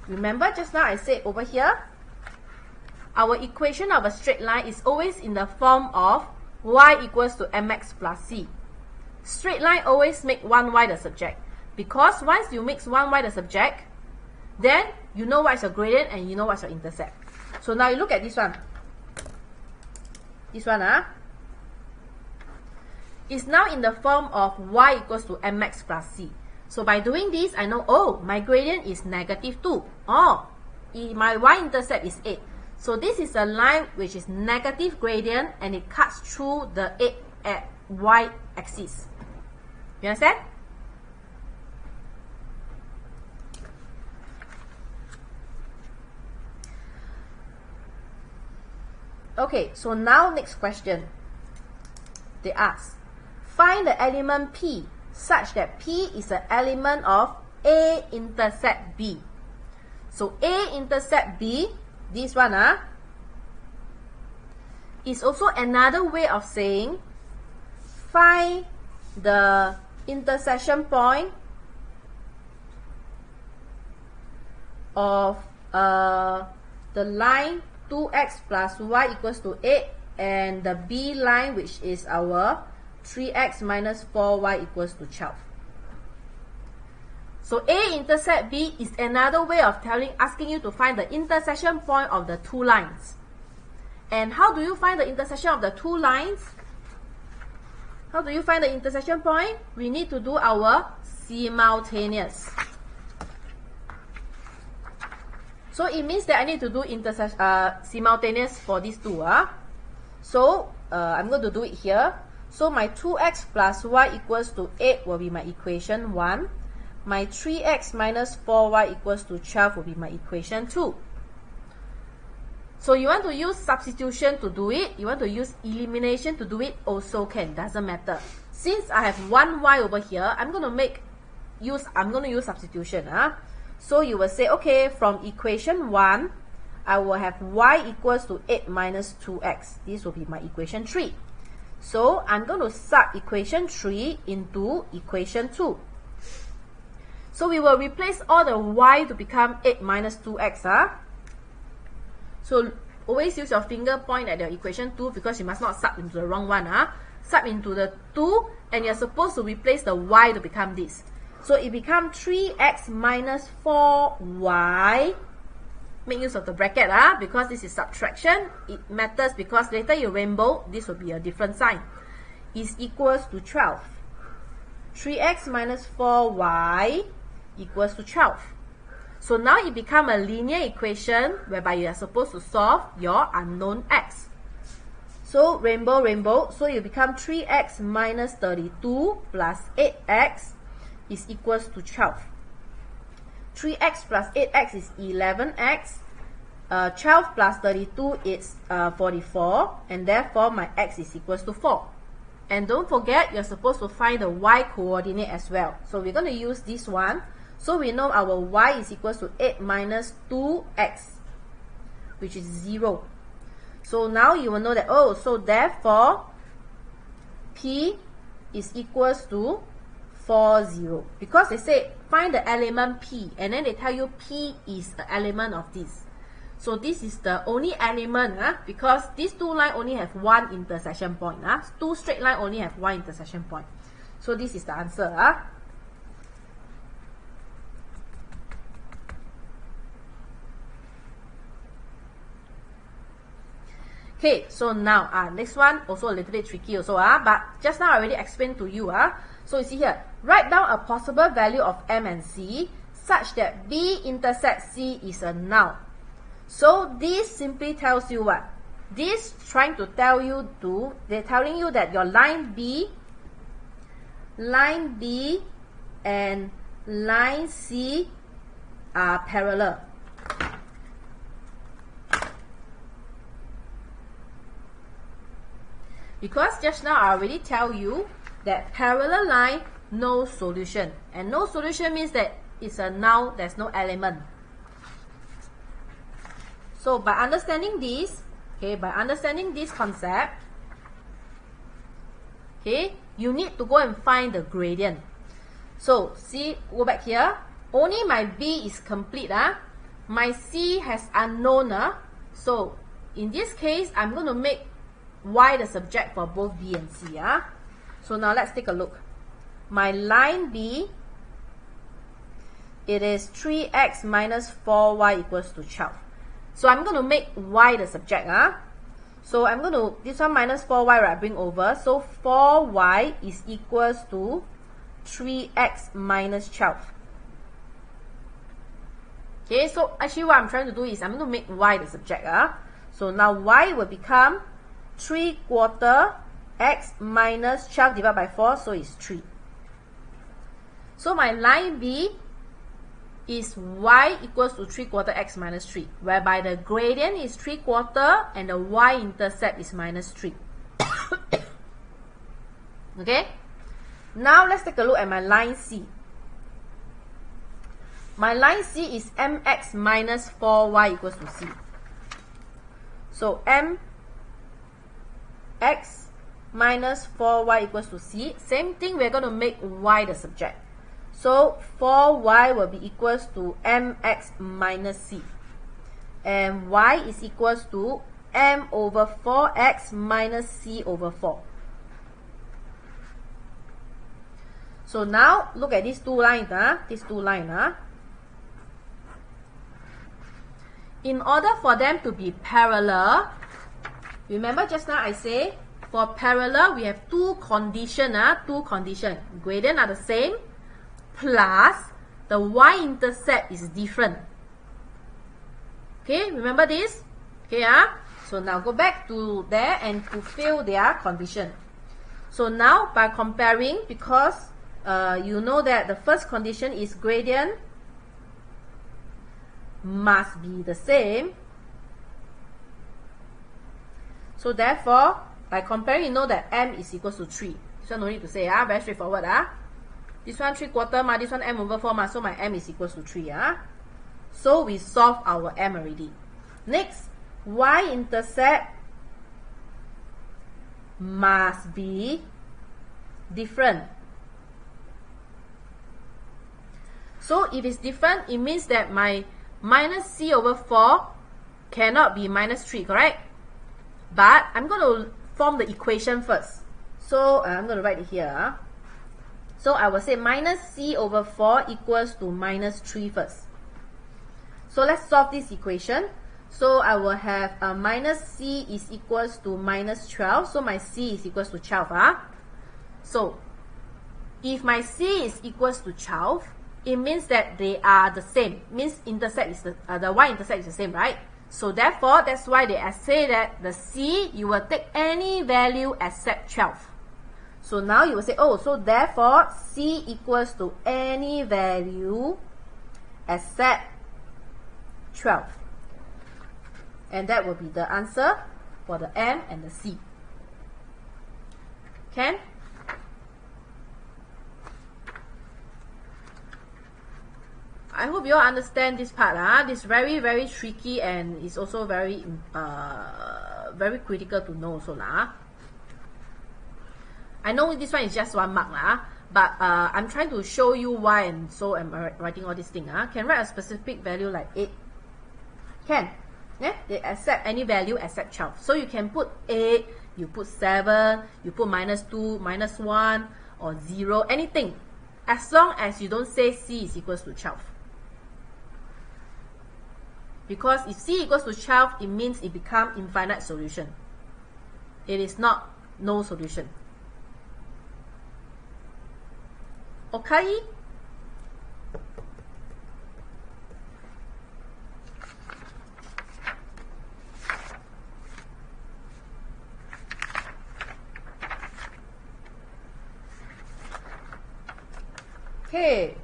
Remember just now I said over here, our equation of a straight line is always in the form of y equals to mx plus c. Straight line always make 1y the subject. Because once you make 1y the subject, then you know what's your gradient and you know what's your intercept. So now you look at this one. This one, is now in the form of y equals to mx plus c. So by doing this, I know, oh, my gradient is negative 2. Oh, my y-intercept is 8. So this is a line which is negative gradient and it cuts through the 8 at y-axis. You understand? Okay, so now next question. They ask, find the element P such that P is an element of A intercept B. So A intercept B, this one is also another way of saying find the intersection point of the line 2x plus y equals to 8 and the B line, which is our 3x minus 4y equals to 12. So A intercept B is another way of asking you to find the intersection point of the two lines. And how do you find the intersection of the two lines? How do you find the intersection point? We need to do our simultaneous. So it means that I need to do simultaneous for these two. So I'm going to do it here. So my 2x plus y equals to 8 will be my equation 1. My 3x minus 4y equals to 12 will be my equation 2. So you want to use substitution to do it, you want to use elimination to do it, also can, doesn't matter. Since I have 1y over here, I'm going to use substitution. So you will say, okay, from equation 1, I will have y equals to 8 minus 2x. This will be my equation 3. So I'm going to sub equation 3 into equation 2. So we will replace all the y to become 8 minus 2x. So always use your finger point at the equation 2 because you must not sub into the wrong one. Sub into the 2 and you're supposed to replace the y to become this. So it becomes 3x minus 4y. Make use of the bracket because this is subtraction. It matters because later you rainbow, this will be a different sign. Is equals to 12. 3x minus 4y equals to 12. So now it becomes a linear equation whereby you are supposed to solve your unknown x. So rainbow, rainbow. So you become 3x minus 32 plus 8x is equals to 12. 3x plus 8x is 11x. 12 plus 32 is 44. And therefore my x is equals to 4. And don't forget, you're supposed to find the y coordinate as well. So we're going to use this one. So we know our y is equals to 8 minus 2x, which is 0. So now you will know that, oh, so therefore, P is equals to 4, 0. Because they say, find the element P, and then they tell you P is the element of this. So this is the only element, because these two lines only have one intersection point. Two straight lines only have one intersection point. So this is the answer. Okay, so now next one also a little bit tricky also, but just now I already explained to you. So you see here, write down a possible value of M and C such that B intersect C is a null. So this simply tells you what? this trying to tell you they're telling you that your line B and line C are parallel. Because just now I already tell you that parallel line, no solution. And no solution means that it's a null, there's no element. So by understanding this, okay, by understanding this concept, okay, you need to go and find the gradient. So see, go back here. Only my B is complete. My C has unknown. So in this case, I'm going to make Y the subject for both B and C. So now let's take a look. My line B, it is 3x minus 4y equals to 12. So I'm going to make Y the subject. So I'm going to, this one minus 4y, right, bring over. So 4y is equals to 3x minus 12. Okay, so actually what I'm trying to do is I'm going to make Y the subject. So now Y will become 3/4 x minus 12 divided by 4, so it's 3. So my line B is y equals to 3/4 x minus 3, whereby the gradient is 3/4 and the y-intercept is minus 3. Okay? Now let's take a look at my line C. My line C is mx minus 4y equals to C. So mx minus 4y equals to C. Same thing, we're going to make y the subject. So 4y will be equals to mx minus C. And y is equals to m over 4x minus C over 4. So now look at these two lines. In order for them to be parallel, remember just now I say for parallel we have two conditions. Gradient are the same, plus the y-intercept is different. Okay, remember this? Okay, so now go back to there and fulfill their condition. So now by comparing, because you know that the first condition is gradient must be the same. So therefore, by comparing, you know that m is equals to 3. This one no need to say, very straightforward. This one 3/4, this one m over 4, so my m is equals to 3. So we solve our m already. Next, y-intercept must be different. So if it's different, it means that my minus c over 4 cannot be minus 3, correct? But I'm going to form the equation first. So I'm going to write it here. So I will say minus c over 4 equals to minus 3 first. So let's solve this equation. So I will have minus c is equals to minus 12. So my c is equals to 12. So if my c is equals to 12, it means that they are the same. Means intercept is the y-intercept is the same, right? So therefore, that's why they say that the c, you will take any value except 12. So now you will say, oh, so therefore c equals to any value except 12. And that will be the answer for the m and the c. Can? I hope you all understand this part. This is very, very tricky and it's also very very critical to know also. I know this one is just 1 mark, but I'm trying to show you why, and so I'm writing all these things. Can write a specific value like 8. Can. Yeah? They accept any value except 12. So you can put 8, you put 7, you put minus 2, minus 1, or 0, anything. As long as you don't say c is equals to 12. Because if c equals to 12, it means it becomes infinite solution. It is not no solution. Okay? Okay,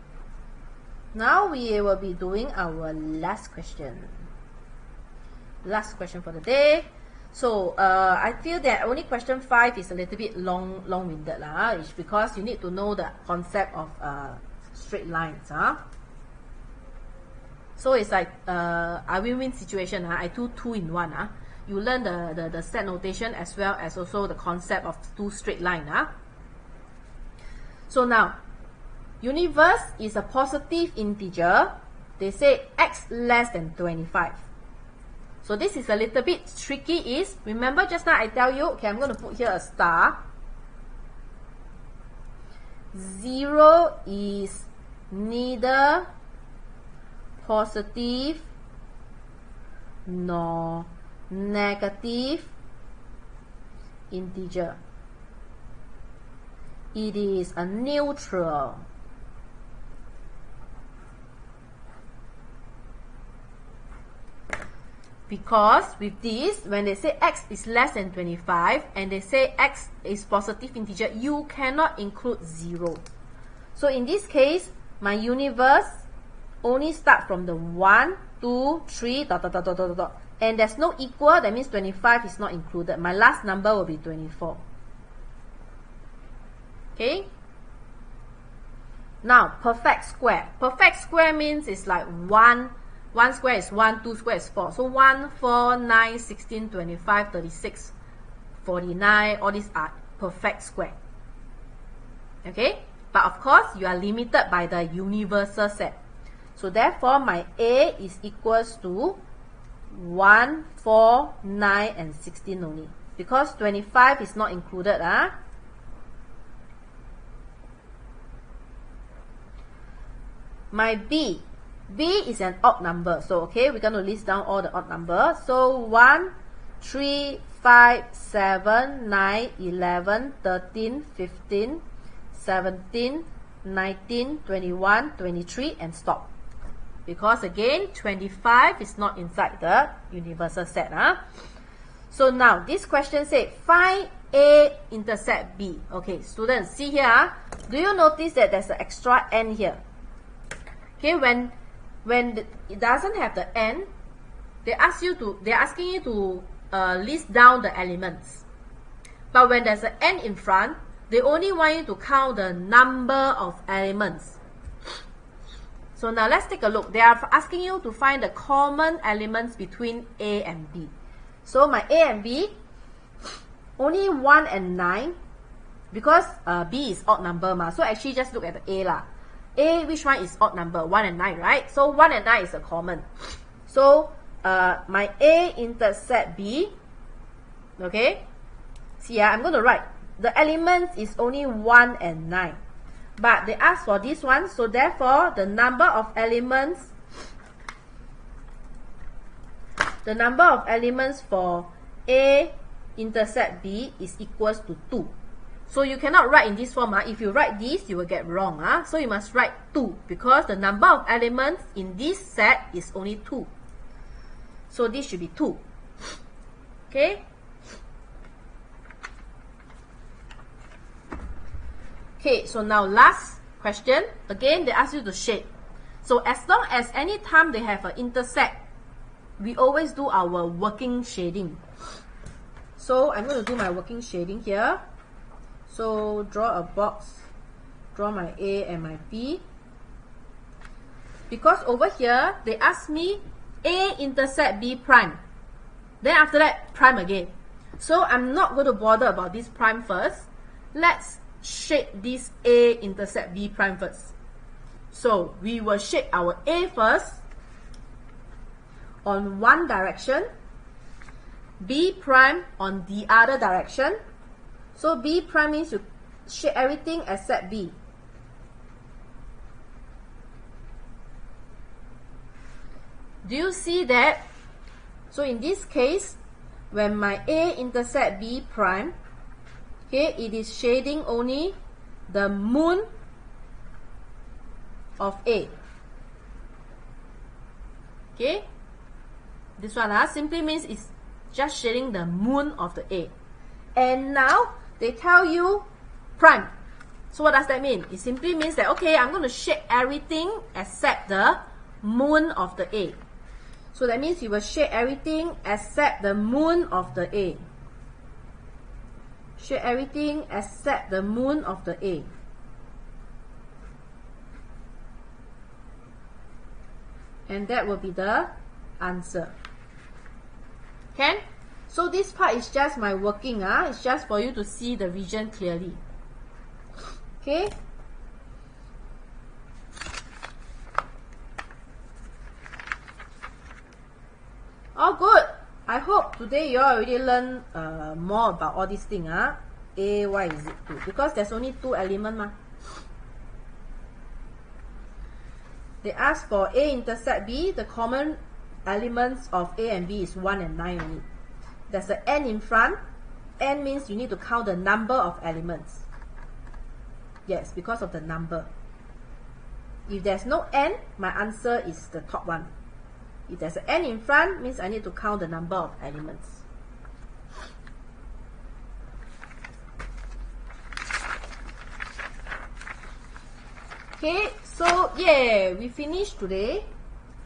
now we will be doing our last question. Last question for the day. So I feel that only question 5 is a little bit long-winded lah. It's because you need to know the concept of straight lines. So it's like a win-win situation. I do 2 in 1. You learn the set notation as well as also the concept of 2 straight line. So now, universe is a positive integer. They say x less than 25. So this is a little bit tricky. Is remember just now I tell you, okay, I'm going to put here a star. 0 is neither positive nor negative integer. It is a neutral. Because with this, when they say x is less than 25 and they say x is positive integer, you cannot include 0. So in this case, my universe only start from the 1, 2, 3, ... And there's no equal, that means 25 is not included. My last number will be 24. Okay? Now, perfect square. Perfect square means it's like 1 square is 1, 2 square is 4. So 1, 4, 9, 16, 25, 36, 49, all these are perfect square. Okay? But of course, you are limited by the universal set. So therefore, my A is equals to 1, 4, 9, and 16 only. Because 25 is not included. My B is an odd number. So, okay, we're going to list down all the odd numbers. So, 1, 3, 5, 7, 9, 11, 13, 15, 17, 19, 21, 23, and stop. Because again, 25 is not inside the universal set. So now, this question says, find A intercept B. Okay, students, see here. Do you notice that there's an extra n here? Okay, when it doesn't have the n, they're asking you to list down the elements. But when there's an n in front, they only want you to count the number of elements. So now let's take a look. They are asking you to find the common elements between A and B. So my A and B, only 1 and 9, because B is odd number ma. So actually just look at the A lah. A, which one is odd number? 1 and 9, right? So 1 and 9 is a common. So my A intercept B, okay? See, I'm going to write the elements is only 1 and 9. But they ask for this one, so therefore the number of elements for A intercept B is equals to 2. So you cannot write in this form. If you write this, you will get wrong. So you must write 2 because the number of elements in this set is only 2. So this should be 2. Okay? Okay, so now last question. Again, they ask you to shade. So as long as any time they have an intersect, we always do our working shading. So I'm going to do my working shading here. So draw a box, draw my A and my B. Because over here, they ask me A intercept B prime. Then after that, prime again. So I'm not going to bother about this prime first. Let's shade this A intercept B prime first. So we will shade our A first on one direction, B prime on the other direction. So B prime means you shade everything except B. Do you see that? So in this case, when my A intercept B prime, okay, it is shading only the moon of A. Okay, this one simply means it's just shading the moon of the A. And now they tell you prime. So what does that mean? It simply means that, okay, I'm going to shade everything except the moon of the A. So that means you will shade everything except the moon of the A. Shade everything except the moon of the A. And that will be the answer. Can? So this part is just my working. It's just for you to see the region clearly. Okay? All good. I hope today you all already learned more about all these things. A, why is it 2? Because there's only 2 elements. They ask for A intersect B. The common elements of A and B is 1 and 9 only. There's an n in front. N means you need to count the number of elements. Yes, because of the number. If there's no n, my answer is the top one. If there's an n in front, means I need to count the number of elements. Okay, so yeah, we finished today.